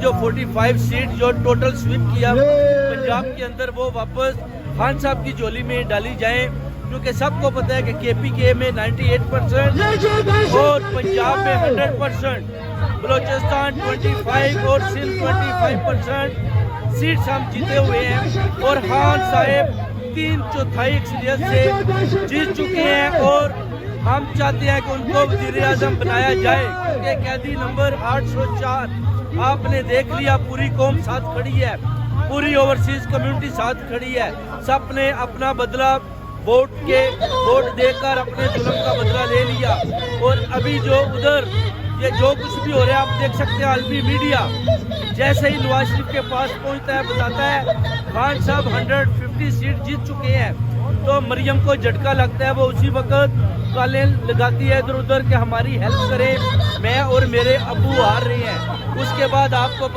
جو 45 سیٹ جو total sweep کیا پنجاب کے اندر وہ واپس خان صاحب کی جولی میں ڈالی جائیں، کیونکہ سب کو پتہ ہے کہ کے پی کے میں 98% اور پنجاب میں 100%، بلوچستان 25 اور سندھ 25% سیٹس ہم جیتے ہوئے ہیں، اور خان صاحب 3/4 اکثریت سے جیت چکے ہیں، اور ہم چاہتے ہیں کہ ان کو وزیر اعظم بنایا جائے، کیونکہ قیدی نمبر 804 آپ نے دیکھ لیا، پوری قوم ساتھ کھڑی ہے، پوری اوورسیز کمیونٹی ساتھ کھڑی ہے، سب نے اپنا بدلہ ووٹ دے کر اپنے ظلم کا بدلہ لے لیا، اور ابھی جو ادھر یہ جو کچھ بھی ہو رہا ہے آپ دیکھ سکتے ہیں، عالمی میڈیا جیسے ہی نواز شریف کے پاس پہنچتا ہے بتاتا ہے خان صاحب 150 سیٹ جیت چکے ہیں، تو مریم کو جھٹکا لگتا ہے، وہ اسی وقت کالیں لگاتی ہے ادھر ادھر کہ ہماری ہیلپ کریں، میں اور میرے ابو ہار رہے ہیں۔ اس کے بعد آپ کو